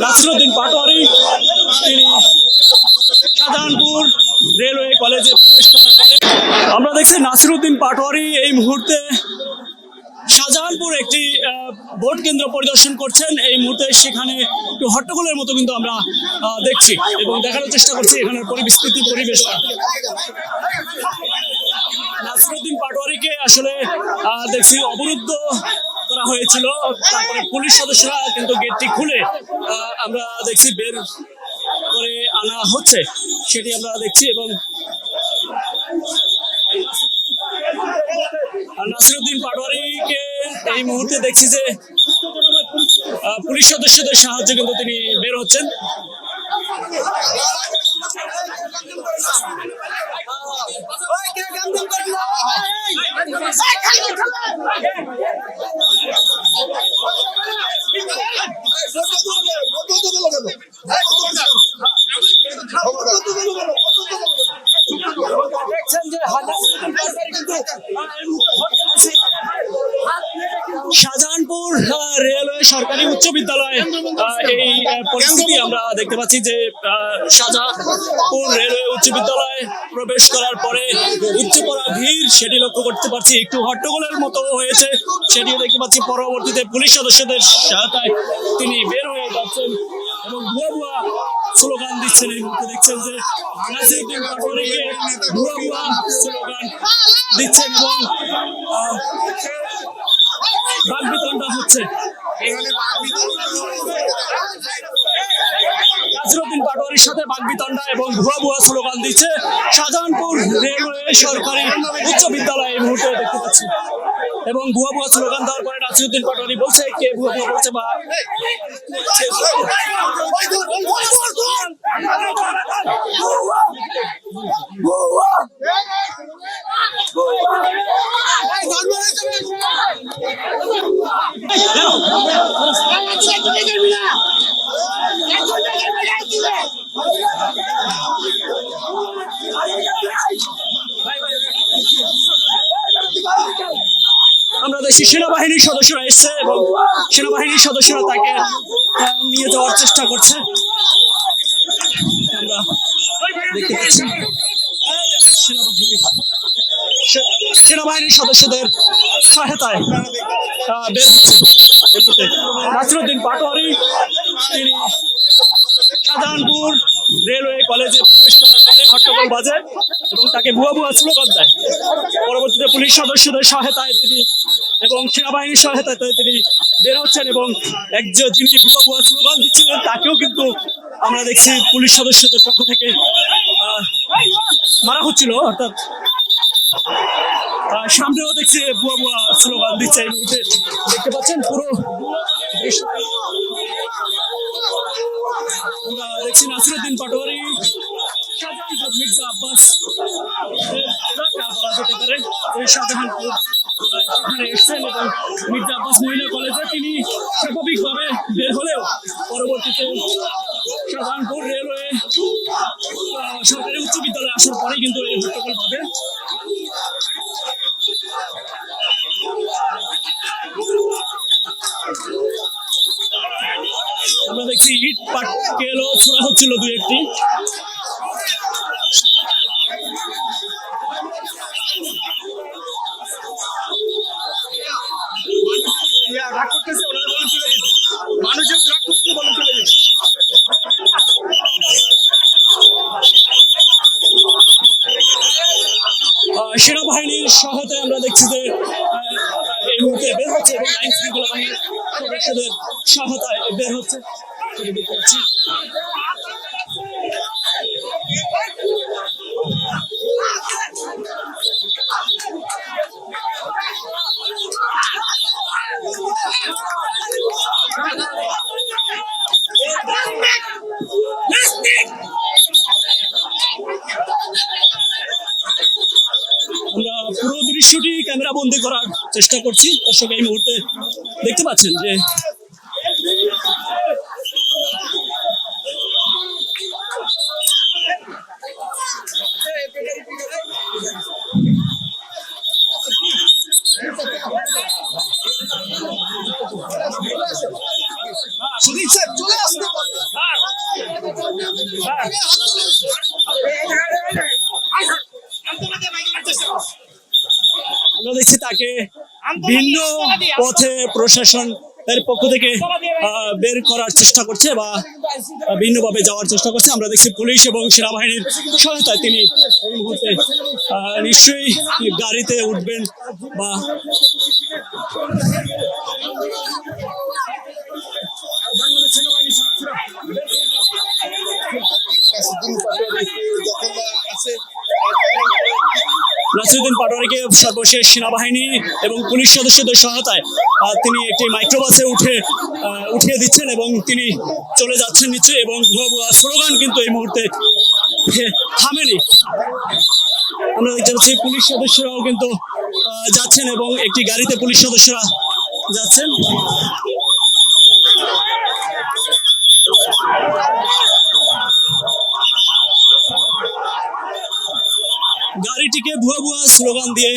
নাসিরউদ্দিন পাটোয়ারি তিনি শাহজাহানপুর রেলওয়ে কলেজে প্রবেশ করার পরে আমরা দেখছি নাসিরউদ্দিন পাটোয়ারি এই মুহূর্তে শাহজাহানপুর একটি ভোট কেন্দ্র পরিদর্শন করছেন। এই মুহূর্তে সেখানে একটু হট্টগোলের মতো কিন্তু আমরা দেখছি এবং দেখানোর চেষ্টা করছি এখানের পরিবেশ। নাসিরউদ্দিন পাটোয়ারিকে আসলে দেখছি অবরুদ্ধ করা হয়েছিল, তারপরে পুলিশ সদস্যরা কিন্তু গেটটি খুলে আমরা দেখছি বের করে আনা হচ্ছে, সেটি আমরা দেখছি। এবং নাসিরউদ্দিন পাটোয়ারিকে এই মুহূর্তে দেখছি যে পুলিশ সদস্যদের সাহায্যে কিন্তু তিনি বের হচ্ছেন। শাহজাহানপুর রেলওয়ে সরকারি উচ্চ বিদ্যালয় এই পরিস্থিতি আমরা দেখতে পাচ্ছি যে শাহজাহানপুর রেলওয়ে উচ্চ বিদ্যালয়ে প্রবেশ করার পরে উচ্চ পড়া ভিড় সেটি লক্ষ্য করতে পারছি, একটু হট্টগোলের মতো হয়েছে সেটিও দেখতে পাচ্ছি। পরবর্তীতে পুলিশ সদস্যদের সহায়তায় তিনি বের হয়ে যাচ্ছেন এবং ভুয়া ভুয়া স্লোগান দিচ্ছেন। এই মুহূর্তে দেখছেন যে নাসিরউদ্দিন পাটোয়ারিকে ভুয়া ভুয়া স্লোগান দিচ্ছেন এবং বাকবিতণ্ডা হচ্ছে। নাসিরউদ্দিন পাটোয়ারির সাথে বাকবিতণ্ডা এবং ভুয়া ভুয়া স্লোগান দিচ্ছে শাহজাহানপুর রেলওয়ে সরকারি উচ্চ বিদ্যালয় এই মুহূর্তে দেখতে পাচ্ছি। এবং ভুয়া ভুয়া স্লোগান দেওয়ার পরে নাসিরউদ্দিন পাটোয়ারি বলছে কে ভুয়া ভুয়া বলছে বা আমরা দেখছি সেনাবাহিনীর সদস্যরা এসছে এবং সেনাবাহিনীর সদস্যরা তাকে নিয়ে যাওয়ার চেষ্টা করছে। আমরা দেখতে পাচ্ছি সেনাবাহিনীর সদস্যদের সহায়তায় বের হচ্ছে। নাসিরউদ্দিন পাটোয়ারি তিনি শাহজাহানপুর রেলওয়ে কলেজে প্রবেশ করার পরে হট্টগোল বাজে এবং তাকে ভুয়া ভুয়া স্লোগান দেয়। পরবর্তীতে পুলিশ সদস্যদের সহায়তায় তিনি এবং সেনাবাহিনীর সহায়তায় তিনি বের হচ্ছেন এবং যিনি ভুয়া ভুয়া স্লোগান দিচ্ছিলেন তাকেও কিন্তু আমরা দেখছি পুলিশ সদস্যদের পক্ষ থেকে মারা হচ্ছিল। অর্থাৎ সামনেও দেখছি ভুয়া ভুয়া স্লোগান দিচ্ছে। এই মুহূর্তে দেখতে পাচ্ছেন পুরো আমরা দেখছি নাসিরউদ্দিন পাটোয়ারি মির্জা আব্বাস বলা যেতে পারে শাহজাহানপুর সেখানে এসছেন এবং মির্জা আব্বাস মহিলা কলেজে তিনি স্বাভাবিকভাবে বের হলেও পরবর্তীতে শাহজাহানপুর রেলওয়ে সরকারি উচ্চ বিদ্যালয়ে আসার পরেই কিন্তু এই হট্টগোল বাঁধে। আমরা দেখছি ইট পাটকেলও ছোড়া হচ্ছিল দুই একটি। সেনাবাহিনীর সহায়তায় আমরা দেখছি যে এই মুহূর্তে বের হচ্ছে এবং আইন শৃঙ্খলা বাহিনীর সদস্যদের সহায়তায় বের হচ্ছে। আমরা পুরো দৃশ্যটি ক্যামেরা বন্দি করার চেষ্টা করছি। দর্শক এই মুহূর্তে দেখতে পাচ্ছেন যে আমরা দেখছি তাকে ভিন্ন পথে প্রশাসন এর পক্ষ থেকে বের করার চেষ্টা করছে বা ভিন্নভাবে যাওয়ার চেষ্টা করছে। আমরা দেখছি পুলিশ এবং সেনাবাহিনীর সহায়তায় তিনি এই মুহূর্তে নিশ্চয়ই গাড়িতে উঠবেন বা নাসিরুদ্দিন পাটোয়ারিকে সর্বশেষ সেনাবাহিনী এবং পুলিশ সদস্যদের সহায়তায় তিনি একটি মাইক্রোবাসে উঠিয়ে দিচ্ছেন এবং তিনি চলে যাচ্ছেন নিচে এবং ভুয়া ভুয়া স্লোগান কিন্তু এই মুহূর্তে থামেনি। আমরা দেখতে পাচ্ছি পুলিশ সদস্যরাও কিন্তু যাচ্ছেন এবং একটি গাড়িতে পুলিশ সদস্যরা যাচ্ছেন। গাড়িটিকে ভুয়া ভুয়া স্লোগান দিয়ে